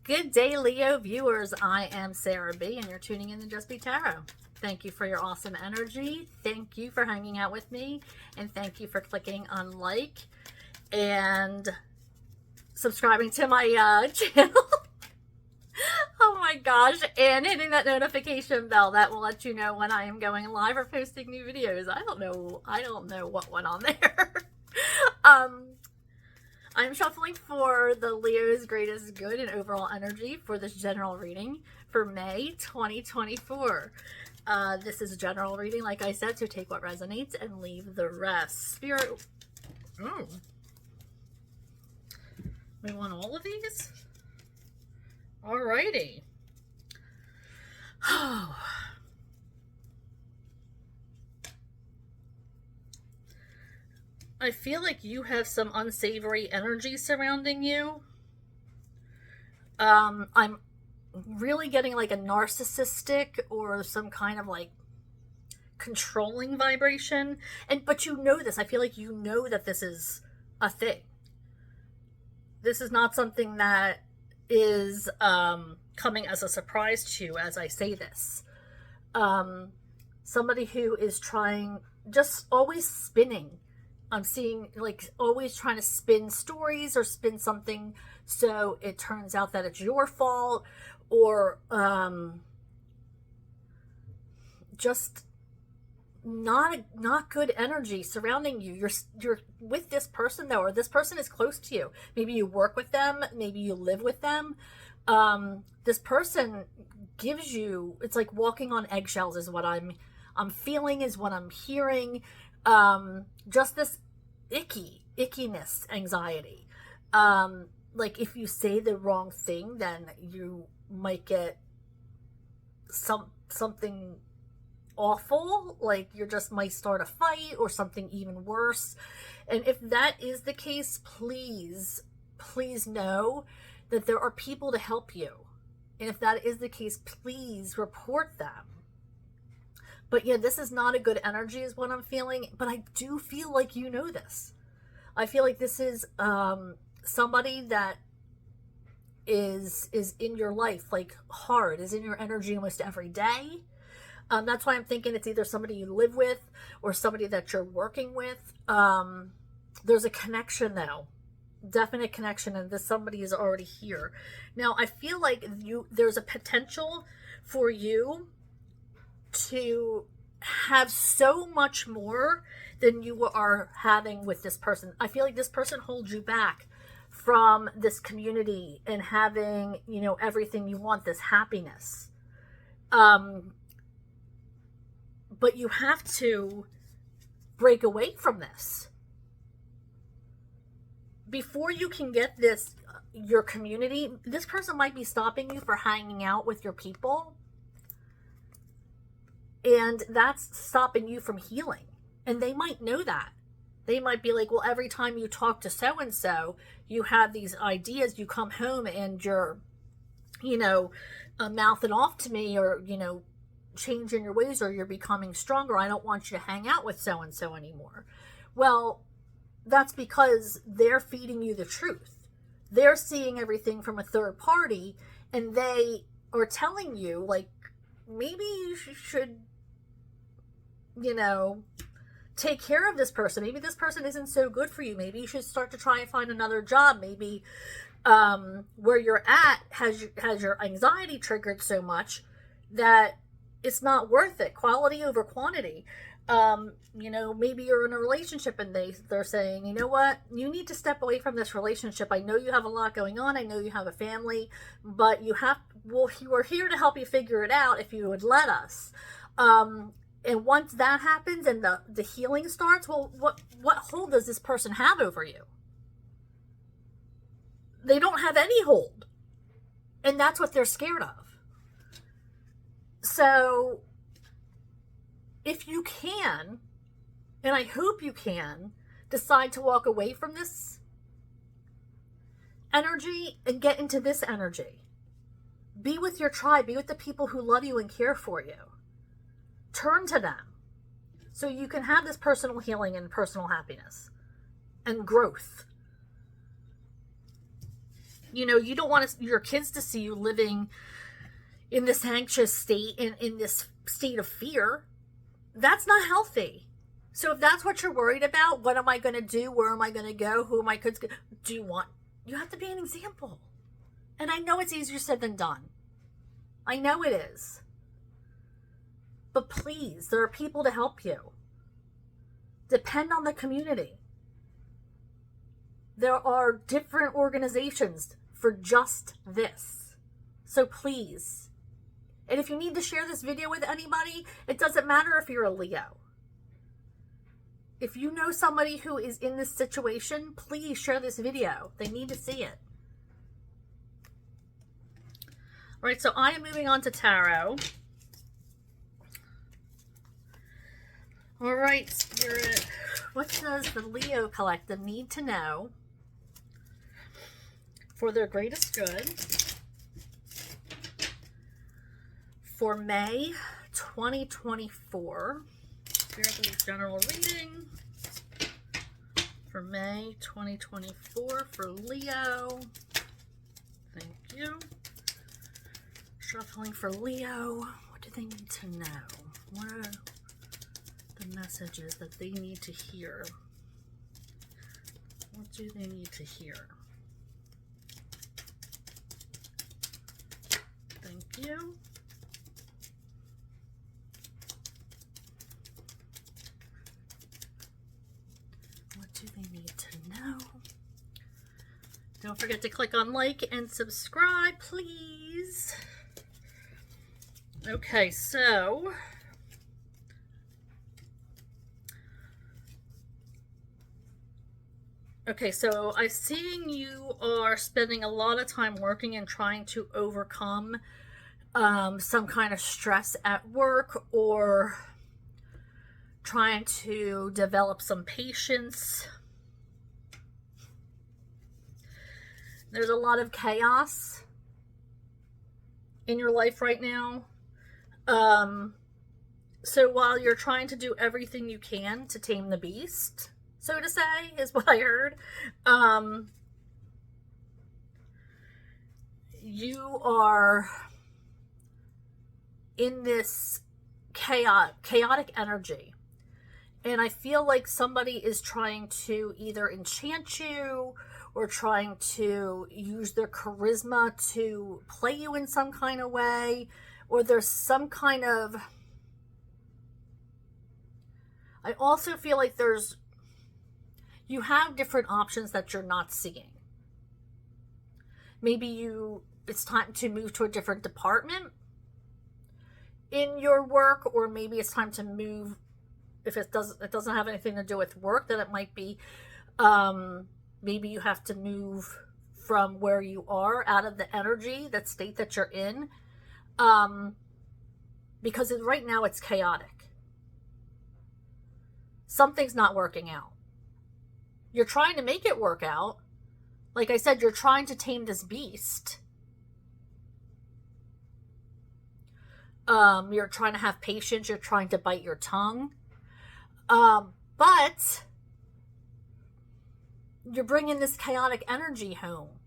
Good day, Leo viewers. I am Sarah B, and you're tuning in to Just Be Tarot. Thank you for your awesome energy. Thank you for hanging out with me, and thank you for clicking on like and subscribing to my channel. Oh my gosh, and hitting that notification bell that will let you know when I am going live or posting new videos. I don't know what went on there. I'm shuffling for the Leo's greatest good and overall energy for this general reading for May 2024. This is a general reading, like I said, so take what resonates and leave the rest. Spirit, we want all of these? Alrighty. I feel like you have some unsavory energy surrounding you. I'm really getting like a narcissistic or some kind of like controlling vibration. But you know this. I feel like you know that this is a thing. This is not something that is coming as a surprise to you as I say this. Somebody who is trying, just always spinning. I'm seeing like always trying to spin stories or spin something so it turns out that it's your fault, or just not good energy surrounding you. You're with this person though, or this person is close to you. Maybe you work with them, maybe you live with them. This person gives you, it's like walking on eggshells is what I'm feeling, is what I'm hearing. Just this ickiness, anxiety. Like if you say the wrong thing, then you might get something awful, like you just might start a fight or something even worse. And if that is the case, please know that there are people to help you. And if that is the case, please report them. But yeah, this is not a good energy is what I'm feeling. But I do feel like you know this. I feel like this is somebody that is in your life, like hard, is in your energy almost every day. That's why I'm thinking it's either somebody you live with or somebody that you're working with. There's a connection though. Definite connection, and this somebody is already here. Now, I feel like there's a potential for you to have so much more than you are having with this person. I feel like this person holds you back from this community and having, you know, everything you want, this happiness. But you have to break away from this. Before you can get this, your community, this person might be stopping you for hanging out with your people. And that's stopping you from healing. And they might know that. They might be like, well, every time you talk to so-and-so, you have these ideas, you come home and you're, you know, mouthing off to me, or, you know, changing your ways, or you're becoming stronger. I don't want you to hang out with so-and-so anymore. Well, that's because they're feeding you the truth. They're seeing everything from a third party, and they are telling you, like, maybe you should, you know, take care of this person. Maybe this person isn't so good for you. Maybe you should start to try and find another job. Maybe where you're at has your anxiety triggered so much that it's not worth it. Quality over quantity. You know, maybe you're in a relationship and they're saying, you know what, you need to step away from this relationship. I know you have a lot going on. I know you have a family, but we're here to help you figure it out if you would let us. And once that happens and the healing starts, well, what hold does this person have over you? They don't have any hold. And that's what they're scared of. So if you can, and I hope you can, decide to walk away from this energy and get into this energy. Be with your tribe. Be with the people who love you and care for you. Turn to them so you can have this personal healing and personal happiness and growth. You know, you don't want your kids to see you living in this anxious state and in this state of fear. That's not healthy. So if that's what you're worried about, what am I going to do? Where am I going to go? Who am I going to do? You have to be an example. And I know it's easier said than done. I know it is. But please, there are people to help you. Depend on the community. There are different organizations for just this. So please. And if you need to share this video with anybody, it doesn't matter if you're a Leo. If you know somebody who is in this situation, please share this video. They need to see it. All right, so I am moving on to tarot. All right, Spirit, what does the Leo Collective need to know for their greatest good for May 2024? Spirit, general reading for May 2024 for Leo. Thank you. Shuffling for Leo. What do they need to know? What are the messages that they need to hear? What do they need to hear? Thank you. What do they need to know? Don't forget to click on like and subscribe, please. Okay, so I'm seeing you are spending a lot of time working and trying to overcome some kind of stress at work, or trying to develop some patience. There's a lot of chaos in your life right now. So while you're trying to do everything you can to tame the beast, so to say, is what I heard, you are in this chaotic energy. And I feel like somebody is trying to either enchant you or trying to use their charisma to play you in some kind of way, or there's some kind of... I also feel like you have different options that you're not seeing. Maybe it's time to move to a different department in your work, or maybe it's time to move. If it doesn't have anything to do with work, then it might be maybe you have to move from where you are, out of the energy, that state that you're in, because right now it's chaotic. Something's not working out. You're trying to make it work out. Like I said, you're trying to tame this beast. You're trying to have patience. You're trying to bite your tongue. But you're bringing this chaotic energy home.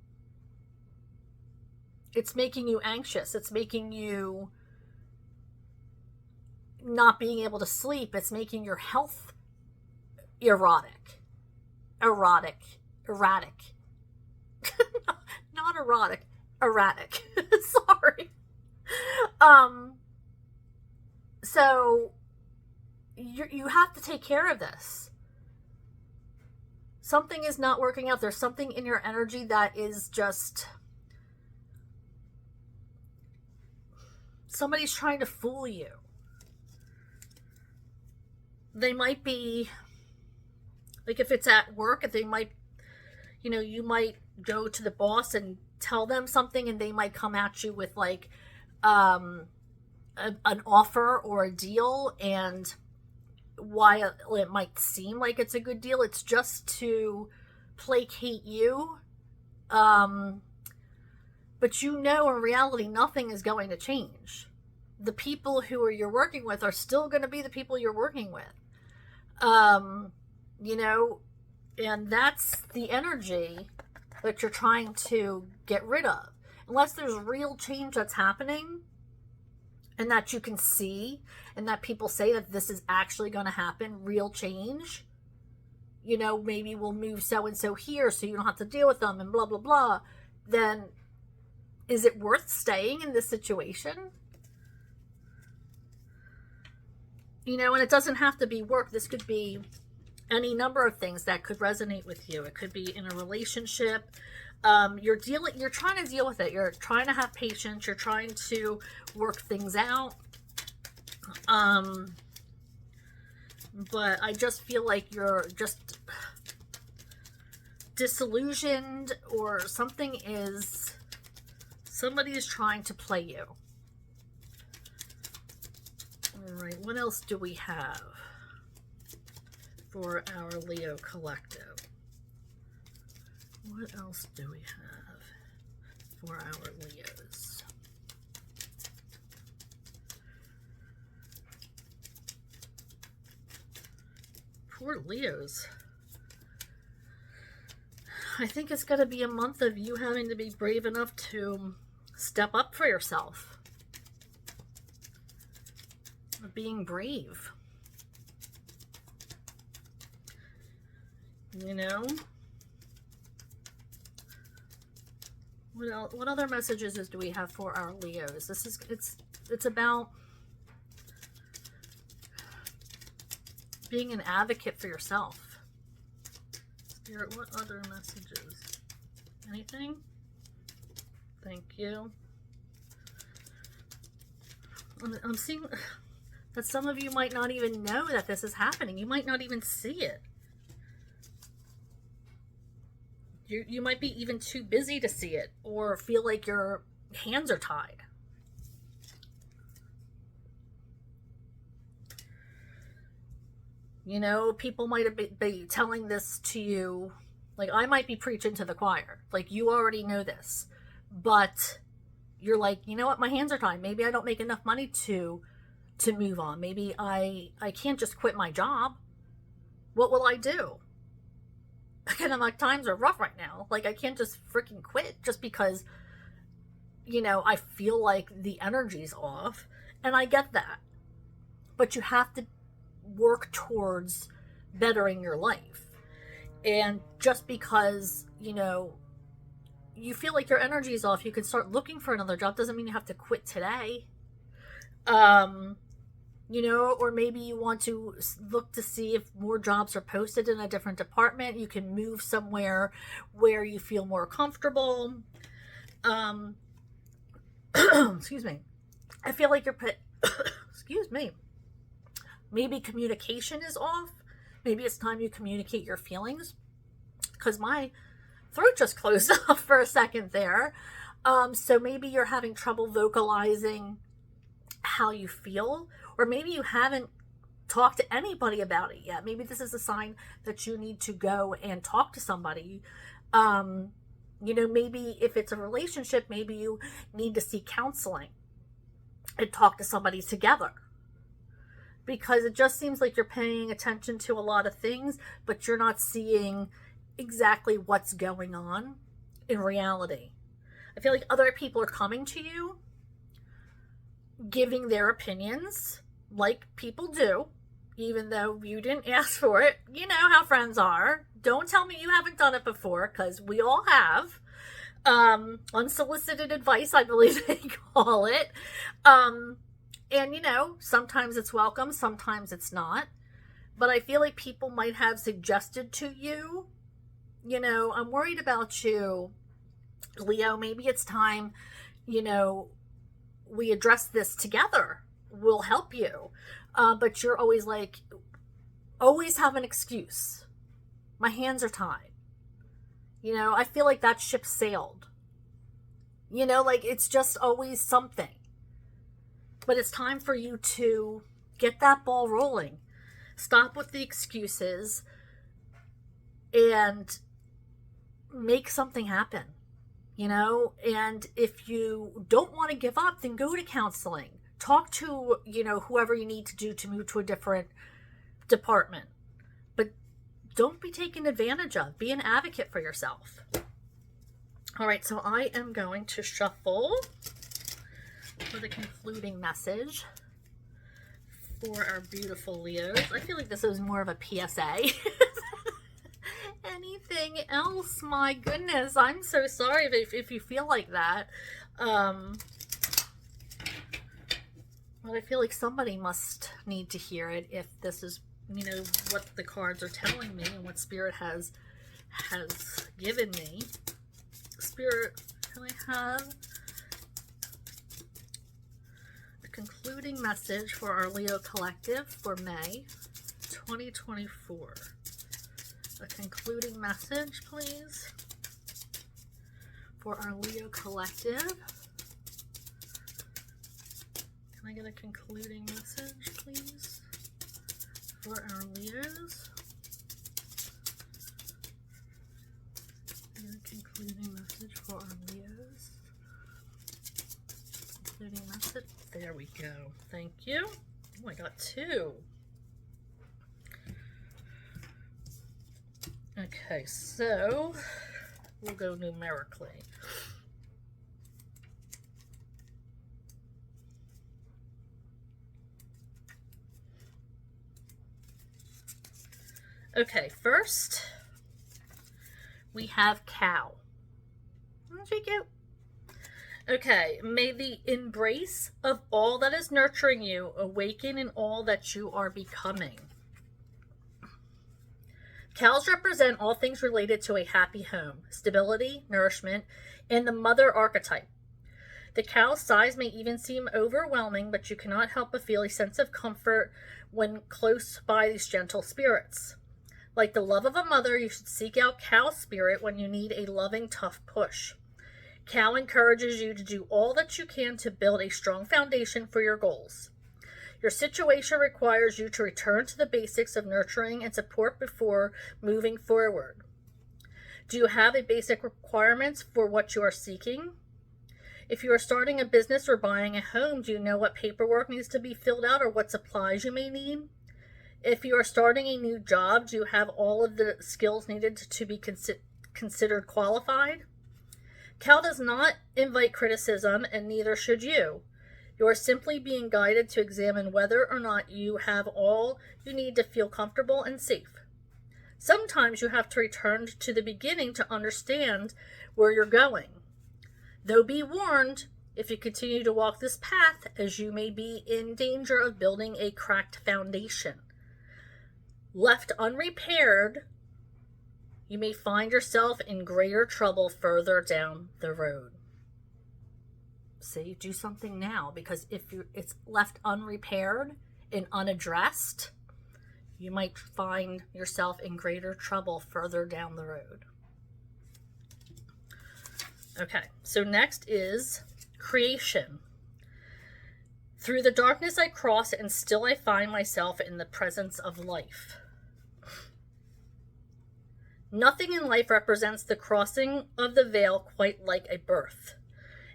It's making you anxious. It's making you not being able to sleep. It's making your health erratic. Not erotic, erratic. Sorry. So you have to take care of this. Something is not working out. There's something in your energy that is just... somebody's trying to fool you. They might be... like if it's at work, they might... you might go to the boss and tell them something, and they might come at you with like an offer or a deal, and while it might seem like it's a good deal, it's just to placate you. But in reality, nothing is going to change. The people who you're working with are still going to be the people you're working with. And that's the energy that you're trying to get rid of. Unless there's real change that's happening and that you can see and that people say that this is actually going to happen, real change. You know, maybe we'll move so-and-so here so you don't have to deal with them and blah, blah, blah. Then is it worth staying in this situation? You know, and it doesn't have to be work. This could be any number of things that could resonate with you. It could be in a relationship. You're trying to deal with it. You're trying to have patience. You're trying to work things out. But I just feel like you're just disillusioned, or somebody is trying to play you. All right, what else do we have for our Leo collective? What else do we have for our Leos? Poor Leos. I think it's going to be a month of you having to be brave enough to step up for yourself. Being brave. You know? What else, what other messages do we have for our Leos? It's about being an advocate for yourself. Spirit, what other messages? Anything? Thank you. I'm seeing that some of you might not even know that this is happening. You might not even see it. You might be even too busy to see it, or feel like your hands are tied. You know, people might be telling this to you, like I might be preaching to the choir. Like, you already know this, but you're like, you know what, my hands are tied. Maybe I don't make enough money to move on. Maybe I can't just quit my job. What will I do? Again, my times are rough right now. Like, I can't just freaking quit just because, you know, I feel like the energy's off. And I get that. But you have to work towards bettering your life. And just because, you know, you feel like your energy is off, you can start looking for another job. Doesn't mean you have to quit today. You know, or maybe you want to look to see if more jobs are posted in a different department. You can move somewhere where you feel more comfortable. Excuse me. I feel like excuse me. Maybe communication is off. Maybe it's time you communicate your feelings. Because my throat just closed off for a second there. So maybe you're having trouble vocalizing how you feel. Or maybe you haven't talked to anybody about it yet. Maybe this is a sign that you need to go and talk to somebody. You know, maybe if it's a relationship, maybe you need to seek counseling and talk to somebody together. Because it just seems like you're paying attention to a lot of things, but you're not seeing exactly what's going on in reality. I feel like other people are coming to you, giving their opinions, like people do, even though you didn't ask for it. You know how friends are. Don't tell me you haven't done it before, because we all have. Unsolicited advice, I believe they call it. And, you know, sometimes it's welcome, sometimes it's not. But I feel like people might have suggested to you, you know, I'm worried about you, Leo. Maybe it's time, you know, we address this together. We'll help you. But you're always like, always have an excuse. My hands are tied. You know, I feel like that ship sailed. You know, like it's just always something. But it's time for you to get that ball rolling. Stop with the excuses and make something happen. You know, and if you don't want to give up, then go to counseling. Talk to, you know, whoever you need to do to move to a different department. But don't be taken advantage of. Be an advocate for yourself. All right, so I am going to shuffle for the concluding message for our beautiful Leos. I feel like this is more of a PSA. Anything else? My goodness, I'm so sorry if you feel like that. But I feel like somebody must need to hear it if this is, you know, what the cards are telling me and what Spirit has given me. Spirit, can I have a concluding message for our Leo collective for May 2024? A concluding message, please, for our Leo collective. Can I get a concluding message, please, for our Leos? A concluding message for our Leos. Concluding message. There we go. Thank you. Oh, I got two. Okay, so we'll go numerically. Okay, first we have cow. Isn't she cute? Okay, may the embrace of all that is nurturing you awaken in all that you are becoming. Cows represent all things related to a happy home, stability, nourishment, and the mother archetype. The cow's size may even seem overwhelming, but you cannot help but feel a sense of comfort when close by these gentle spirits. Like the love of a mother, you should seek out cow spirit when you need a loving, tough push. Cow encourages you to do all that you can to build a strong foundation for your goals. Your situation requires you to return to the basics of nurturing and support before moving forward. Do you have a basic requirements for what you are seeking? If you are starting a business or buying a home, do you know what paperwork needs to be filled out or what supplies you may need? If you are starting a new job, do you have all of the skills needed to be considered qualified? Cow does not invite criticism, and neither should you. You are simply being guided to examine whether or not you have all you need to feel comfortable and safe. Sometimes you have to return to the beginning to understand where you're going. Though be warned, if you continue to walk this path, as you may be in danger of building a cracked foundation. Left unrepaired, you may find yourself in greater trouble further down the road. See, do something now, because if it's left unrepaired and unaddressed, you might find yourself in greater trouble further down the road. Okay, so next is creation. Through the darkness I cross, and still I find myself in the presence of life. Nothing in life represents the crossing of the veil quite like a birth.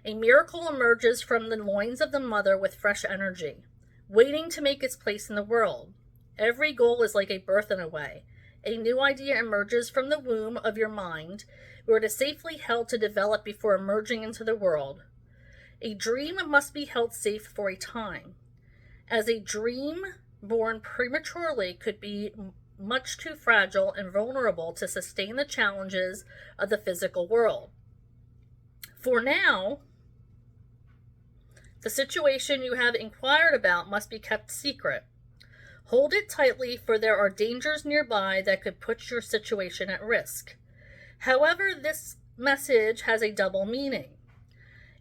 A miracle emerges from the loins of the mother with fresh energy, waiting to make its place in the world. Every goal is like a birth in a way. A new idea emerges from the womb of your mind, where it is safely held to develop before emerging into the world. A dream must be held safe for a time, as a dream born prematurely could be much too fragile and vulnerable to sustain the challenges of the physical world. For now, the situation you have inquired about must be kept secret. Hold it tightly, for there are dangers nearby that could put your situation at risk. However, this message has a double meaning.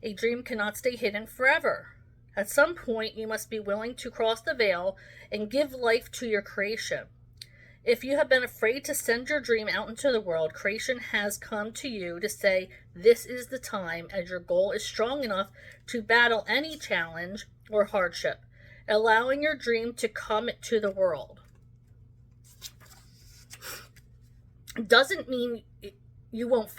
A dream cannot stay hidden forever. At some point, you must be willing to cross the veil and give life to your creation. If you have been afraid to send your dream out into the world, creation has come to you to say this is the time, as your goal is strong enough to battle any challenge or hardship, allowing your dream to come to the world. Doesn't mean you won't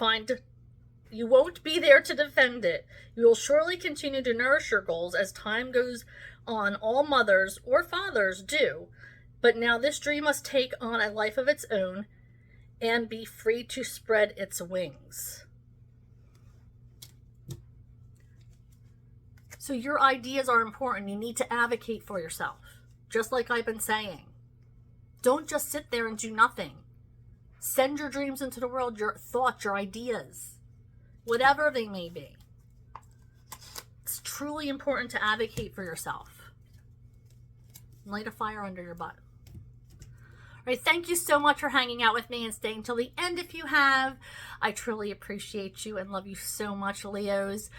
be there to defend it. You will surely continue to nourish your goals as time goes on. All mothers or fathers do. But now this dream must take on a life of its own and be free to spread its wings. So your ideas are important. You need to advocate for yourself, just like I've been saying. Don't just sit there and do nothing. Send your dreams into the world, your thoughts, your ideas, whatever they may be. It's truly important to advocate for yourself. Light a fire under your butt. All right, thank you so much for hanging out with me and staying till the end if you have. I truly appreciate you and love you so much, Leos.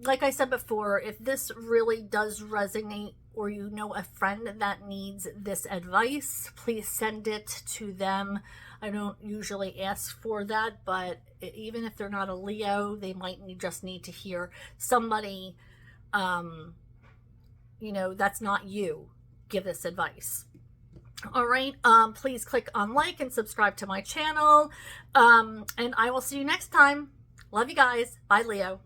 Like I said before, if this really does resonate, or you know a friend that needs this advice, please send it to them. I don't usually ask for that, but even if they're not a Leo, they might just need to hear somebody, that's not you, give this advice. All right, please click on like and subscribe to my channel, and I will see you next time. Love you guys. Bye, Leo.